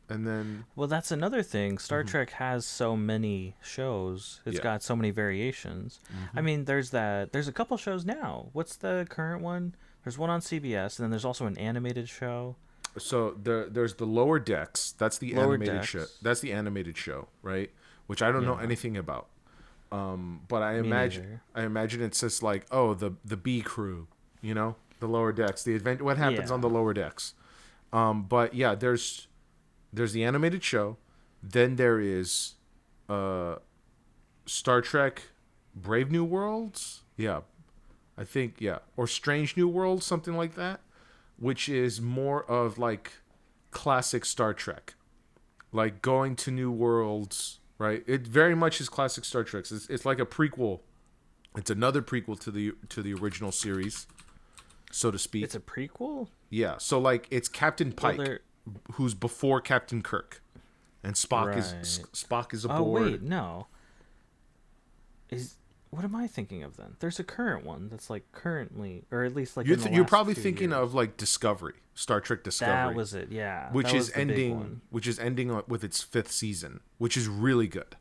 and then that's another thing. Star Trek has so many shows. It's got so many variations. I mean, there's a couple shows now. What's the current one? There's one on CBS, and then there's also an animated show. So there's the Lower Decks. That's the Lower animated show. Decks. That's the animated show, right? Which I don't know Yeah. anything about. But Me neither. I imagine it's just like, oh, the B crew, the Lower Decks, the event, what happens on the Yeah. Lower Decks. But yeah, there's the animated show, then there is Star Trek Brave New Worlds. Yeah, I think, yeah, or Strange New Worlds, something like that, which is more of like classic Star Trek, like going to new worlds, right? It very much is classic Star Trek. It's like a prequel. It's another prequel to the original series, so to speak. It's a prequel? Yeah, so like it's Captain Well, Pike, who's before Captain Kirk, and Spock is Right. Spock is Oh aboard. wait, no. Is what am I thinking of then? There's a current one that's like currently, or at least like in the You're last probably few thinking years. of like Discovery, Star Trek Discovery, That was it. Yeah, which that is was the big ending, one. with its 5th season, which is really good.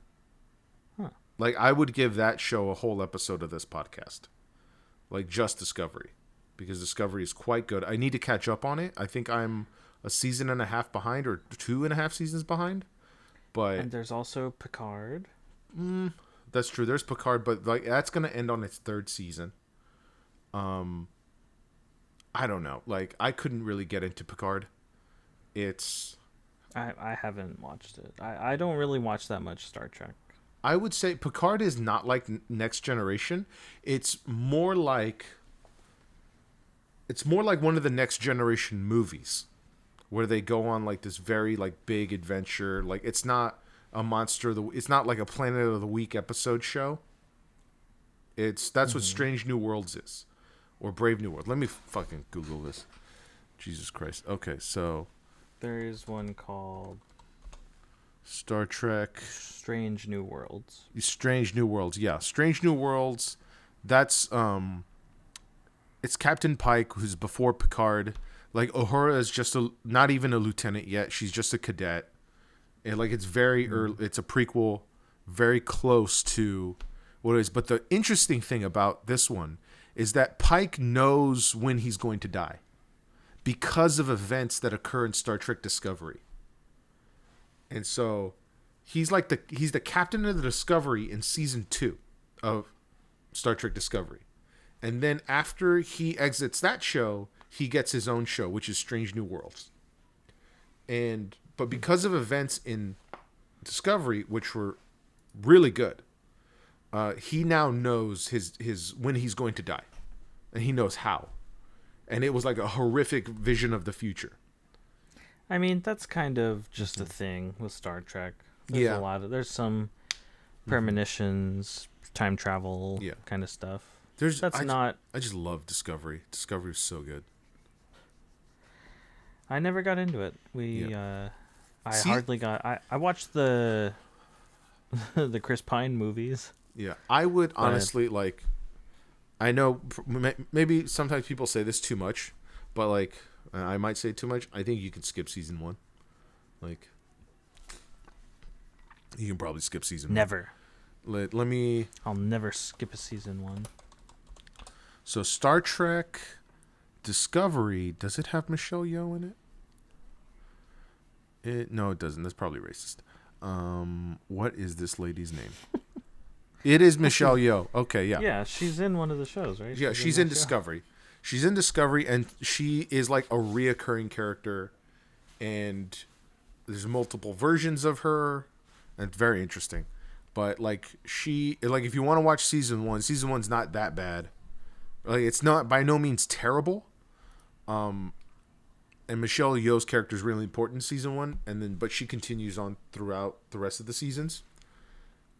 Huh. Like I would give that show a whole episode of this podcast, like just Discovery, because Discovery is quite good. I need to catch up on it. I think I'm a season and a half behind, or 2.5 seasons behind. But And there's also Picard. that's true. There's Picard, but like that's gonna end on its 3rd season. I don't know. Like I couldn't really get into Picard. It's I haven't watched it. I don't really watch that much Star Trek. I would say Picard is not like Next Generation. It's more like one of the Next Generation movies where they go on like this very like big adventure. Like it's not a it's not like a Planet of the Week episode show. That's what Strange New Worlds is, or Brave New World. Let me fucking Google this. Jesus Christ. Okay, so There is one called Star Trek Strange New Worlds. Strange New Worlds. Yeah, Strange New Worlds. That's it's Captain Pike, who's before Picard. Like Uhura is just not even a lieutenant yet. She's just a cadet. And like it's very early. It's a prequel, very close to what it is. But the interesting thing about this one is that Pike knows when he's going to die, because of events that occur in Star Trek Discovery. And so he's the captain of the Discovery in season 2 of Star Trek Discovery. And then after he exits that show, he gets his own show, which is Strange New Worlds. But because of events in Discovery, which were really good, he now knows his when he's going to die, and he knows how. And it was like a horrific vision of the future. I mean, that's kind of just a thing with Star Trek. There's Yeah. there's some premonitions, time travel Yeah. kind of stuff. I just love Discovery. Discovery is so good. I never got into it. See- I watched the the Chris Pine movies. Yeah, I would honestly like. I know maybe sometimes people say this too much, but like I might say too much. I think you can skip season 1. Like you can probably skip season 1. Never. Let me. I'll never skip a season 1. So Star Trek Discovery, does it have Michelle Yeoh in it? No, it doesn't. That's probably racist. What is this lady's name? It is Michelle Yeoh. Okay, yeah. Yeah, she's in one of the shows, right? Yeah, she's in that show? Discovery. She's in Discovery, and she is like a reoccurring character, and there's multiple versions of her, and it's very interesting. But like if you want to watch season 1, season 1's not that bad. Like it's not by no means terrible. And Michelle Yeoh's character is really important in season 1, but she continues on throughout the rest of the seasons.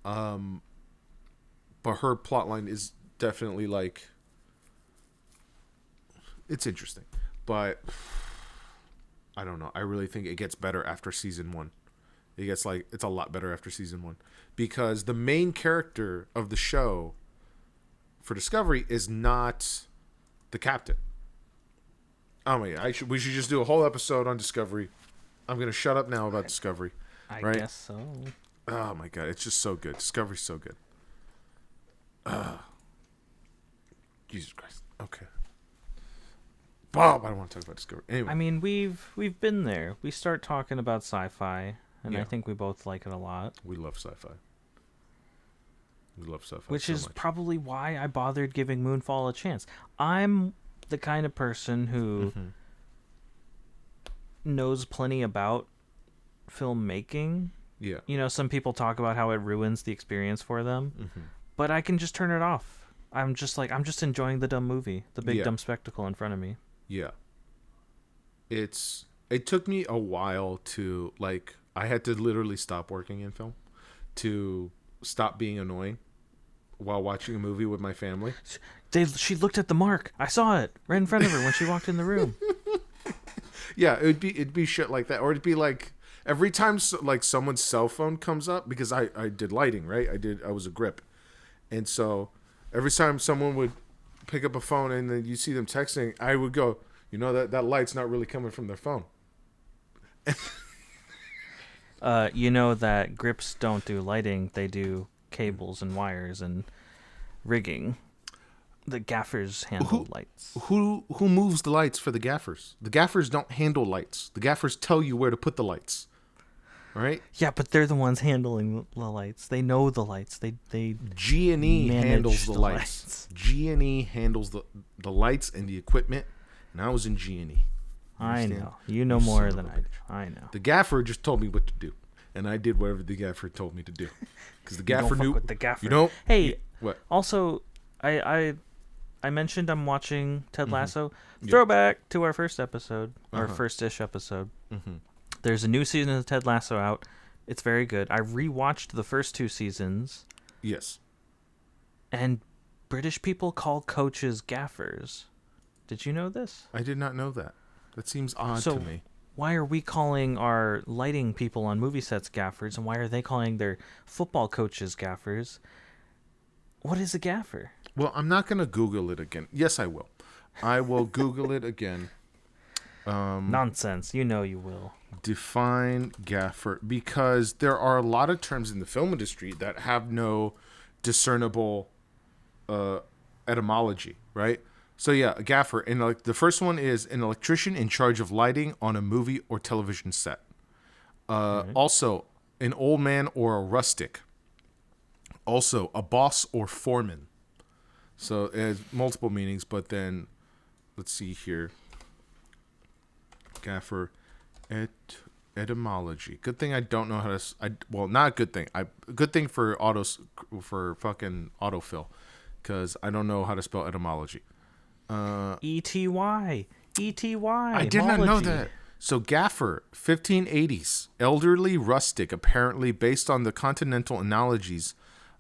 But her plotline is definitely like it's interesting, but I don't know. I really think it gets better after season 1. It's a lot better after season 1 because the main character of the show for Discovery is not the captain. Oh my god, we should just do a whole episode on Discovery. I'm gonna shut up now about Discovery. I right? guess so. Oh my god, it's just so good. Discovery's so good. Jesus Christ. Okay. Bob, I don't want to talk about Discovery. Anyway. I mean, we've been there. We start talking about sci-fi, and Yeah. I think we both like it a lot. We love sci-fi. We love sci-fi Which so is much. probably why I bothered giving Moonfall a chance. I'm the kind of person who knows plenty about filmmaking. Yeah. You know, some people talk about how it ruins the experience for them, but I can just turn it off. I'm just enjoying the dumb movie, the big dumb spectacle in front of me. Yeah. It took me a while to, like, I had to literally stop working in film to stop being annoying while watching a movie with my family. She looked at the mark. I saw it right in front of her when she walked in the room. Yeah, it'd be shit like that, or it'd be like every time like someone's cell phone comes up, because I did lighting, right? I was a grip, and so every time someone would pick up a phone and then you see them texting, I would go, you know, that light's not really coming from their phone. You know that grips don't do lighting; they do cables and wires and rigging. The gaffers handle lights. Who moves the lights for the gaffers? The gaffers don't handle lights. The gaffers tell you where to put the lights. Right? Yeah, but they're the ones handling the lights. They know the lights. They G&E handles the lights. lights. G&E handles the lights and the equipment. And I was in G&E. I know. You know more than I do. I know. The gaffer just told me what to do, and I did whatever the gaffer told me to do. Because the gaffer knew. With the gaffer. You don't. Hey. What? Also, I mentioned I'm watching Ted Lasso. Throwback to our first episode, our first-ish episode. There's a new season of Ted Lasso out. It's very good. I rewatched the first 2 seasons. Yes. And British people call coaches gaffers. Did you know this? I did not know that. That seems odd to me. Why are we calling our lighting people on movie sets gaffers, and why are they calling their football coaches gaffers? What is a gaffer? Well, I'm not going to Google it again. Yes, I will. I will Google it again. Nonsense. You know you will. Define gaffer. Because there are a lot of terms in the film industry that have no discernible etymology, right? So yeah, a gaffer. And like the first one is an electrician in charge of lighting on a movie or television set. Also, an old man or a rustic. Also, a boss or foreman. So it has multiple meanings, but then let's see here. Gaffer etymology. Good thing I don't know how to. Well, not a good thing. Good thing for fucking autofill, because I don't know how to spell etymology. E-T-Y. E-T-Y. I did not know that. So gaffer, 1580s, elderly rustic, apparently based on the continental analogies,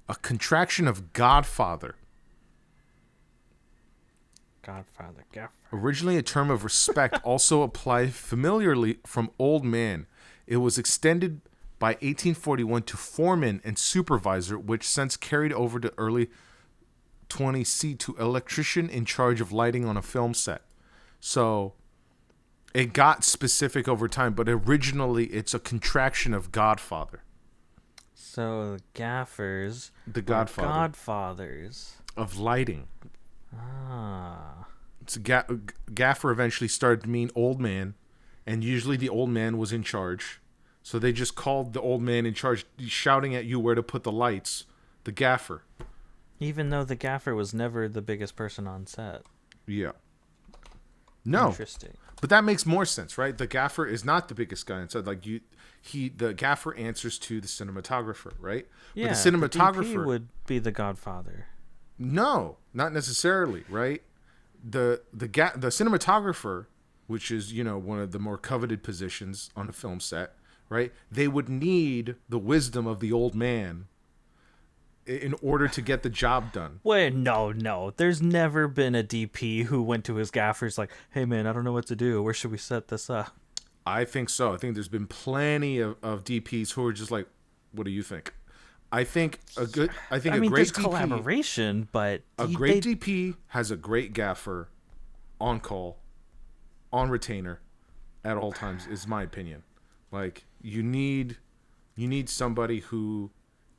a contraction of godfather. Godfather, gaffer. Originally a term of respect, also applied familiarly from old man. It was extended by 1841 to foreman and supervisor, which since carried over to early 20C to electrician in charge of lighting on a film set. So it got specific over time, but originally it's a contraction of godfather. So gaffers. The godfather. Godfathers. Of lighting. Ah. So gaffer eventually started to mean old man, and usually the old man was in charge. So they just called the old man in charge, shouting at you where to put the lights, the gaffer. Even though the gaffer was never the biggest person on set. Yeah. No. Interesting. But that makes more sense, right? The gaffer is not the biggest guy on set. Like the gaffer answers to the cinematographer, right? Yeah. But the cinematographer the DP would be the godfather. No, not necessarily, right? The cinematographer, which is, you know, one of the more coveted positions on a film set, right? They would need the wisdom of the old man in order to get the job done. Wait, no. There's never been a DP who went to his gaffers like, hey man, I don't know what to do. Where should we set this up? I think so. I think there's been plenty of DPs who are just like, what do you think? I think a great there's DP, collaboration, but great DP has a great gaffer on call, on retainer, at all times. Is my opinion. Like you need somebody who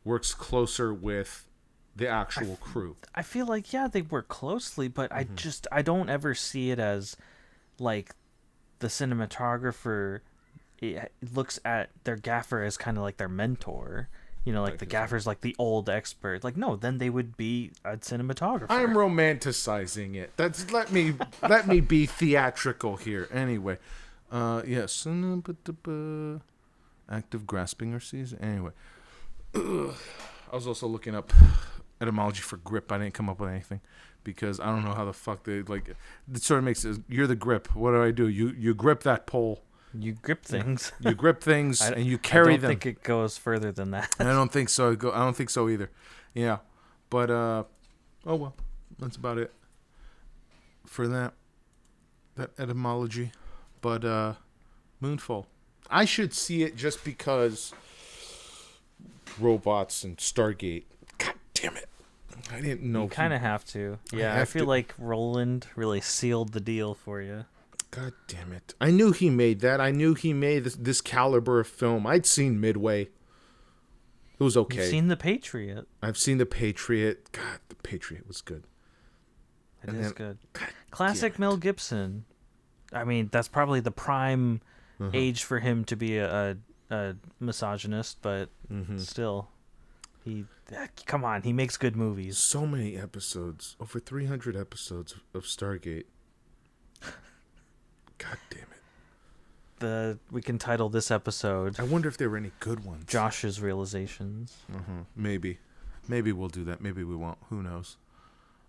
works closer with the actual crew. I feel like they work closely, but I don't ever see it as like the cinematographer looks at their gaffer as kind of like their mentor. You know, like the gaffer's like the old expert. Like, no, then they would be a cinematographer. I'm romanticizing it. That's let me be theatrical here. Anyway, yes, active grasping or seizing. Anyway, I was also looking up etymology for grip. I didn't come up with anything because I don't know how the fuck they like. It sort of makes it. You're the grip. What do? You grip that pole. You grip things. You grip things and you carry them. I don't think it goes further than that. I don't think so. I don't think so either. Yeah, but oh well, that's about it for that etymology. But Moonfall, I should see it just because robots and Stargate. God damn it! I didn't know. You kind of have to. Yeah, I feel like Roland really sealed the deal for you. God damn it. I knew he made that. I knew he made this caliber of film. I'd seen Midway. It was okay. You've seen The Patriot. I've seen The Patriot. God, The Patriot was good. It is good. God, classic Mel Gibson. I mean, that's probably the prime age for him to be a misogynist, but still. Come on, he makes good movies. So many episodes. Over 300 episodes of Stargate. God damn it. We can title this episode. I wonder if there were any good ones. Josh's Realizations. Maybe we'll do that. Maybe we won't. Who knows?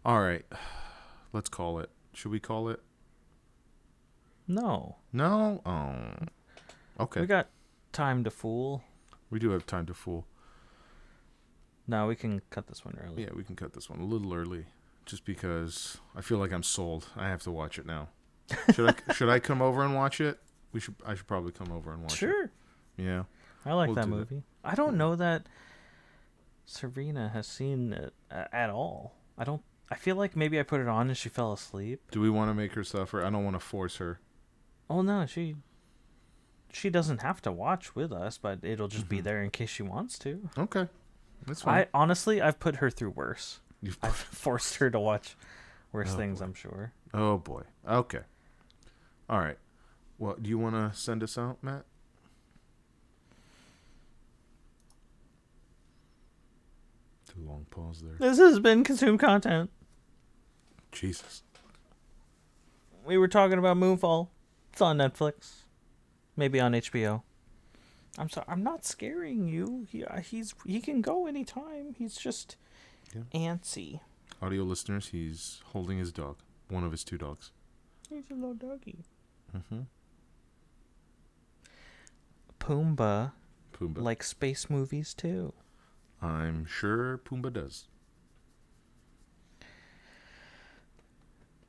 All right. Let's call it. Should we call it? No. No? Oh. Okay. We got time to fool. We do have time to fool. No, we can cut this one early. Yeah, we can cut this one a little early. Just because I feel like I'm sold. I have to watch it now. Should I come over and watch it? I should probably come over and watch it. Sure. Yeah. I like that movie. I don't know that Serena has seen it at all. I feel like maybe I put it on and she fell asleep. Do we want to make her suffer? I don't want to force her. Oh no, she doesn't have to watch with us, but it'll just be there in case she wants to. Okay. That's fine. I've put her through worse. I've forced her to watch worse things, I'm sure. Oh boy. Okay. All right. Well, do you want to send us out, Matt? Too long pause there. This has been Consume Content. Jesus. We were talking about Moonfall. It's on Netflix. Maybe on HBO. I'm sorry. I'm not scaring you. He can go anytime. He's just antsy. Audio listeners, he's holding his dog. One of his two dogs. He's a little doggy. Pumbaa likes space movies too. I'm sure Pumbaa does.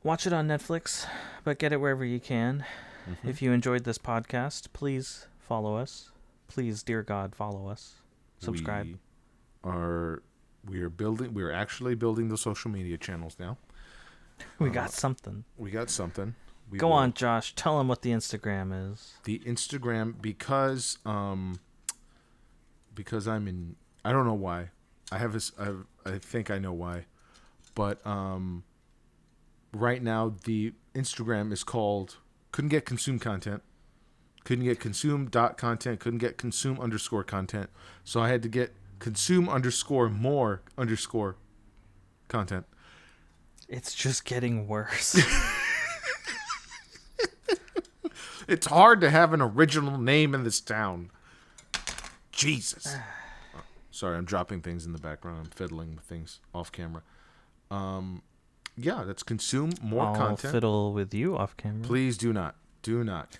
Watch it on Netflix, but get it wherever you can. If you enjoyed this podcast, please follow us. Please, dear God, follow us. Subscribe. We are actually building the social media channels now. We got something. Go on, Josh. Tell them what the Instagram is. The Instagram, because I'm in. I don't know why. I think I know why, but right now the Instagram is called. Couldn't get consume content. Couldn't get consume.content. Couldn't get consume_content. So I had to get consume_more_content. It's just getting worse. It's hard to have an original name in this town. Jesus. Sorry, I'm dropping things in the background. I'm fiddling with things off camera. Yeah, that's consume more content. I'll fiddle with you off camera. Please do not. Do not.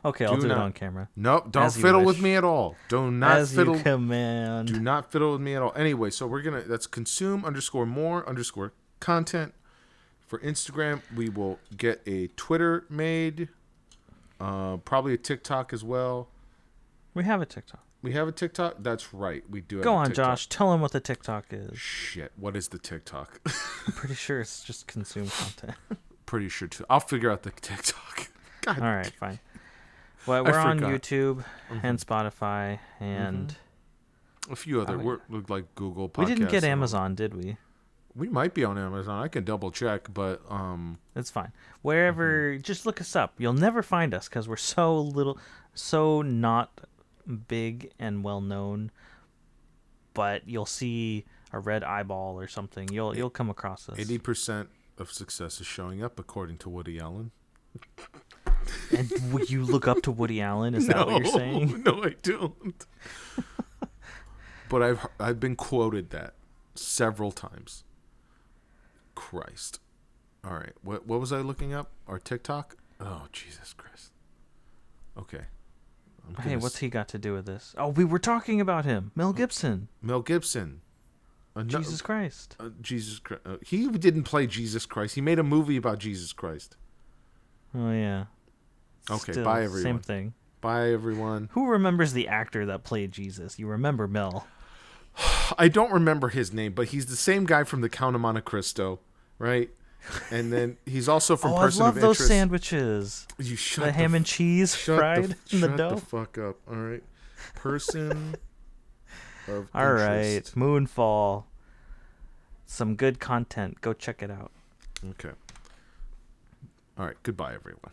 Okay, I'll do it on camera. Nope, don't fiddle with me at all. Do not fiddle. You command. Do not fiddle with me at all. Anyway, so that's consume_more_content. For Instagram, we will get a Twitter made. Probably a TikTok as well. We have a TikTok. That's right. We do have Go a on, TikTok. Josh. Tell them what the TikTok is. Shit. What is the TikTok? I'm pretty sure it's just consume content. Pretty sure too. I'll figure out the TikTok. God. All right, fine. Well, we're on YouTube and Spotify and a few other. We're like Google Podcasts. We didn't get Amazon, did we? We might be on Amazon. I can double check, but It's fine. Wherever, just look us up. You'll never find us because we're so not big and well known. But you'll see a red eyeball or something. You'll come across us. 80% of success is showing up, according to Woody Allen. And would you look up to Woody Allen? Is that what you're saying? No, I don't. But I've been quoted that several times. Christ. All right. What was I looking up? Our TikTok? Oh, Jesus Christ. Okay. Hey, what's he got to do with this? Oh, we were talking about him. Mel Gibson. Mel Gibson. Jesus Christ. Jesus Christ. He didn't play Jesus Christ. He made a movie about Jesus Christ. Oh, yeah. Okay, Still, bye, everyone. Same thing. Bye, everyone. Who remembers the actor that played Jesus? You remember Mel. I don't remember his name, but he's the same guy from The Count of Monte Cristo, right? And then he's also from Person I of love those Interest. Sandwiches. You shut the ham and cheese fried in the dough. Shut the fuck up, all right? Person of All Interest. right, Moonfall. Some good content. Go check it out. Okay. All right, goodbye, everyone.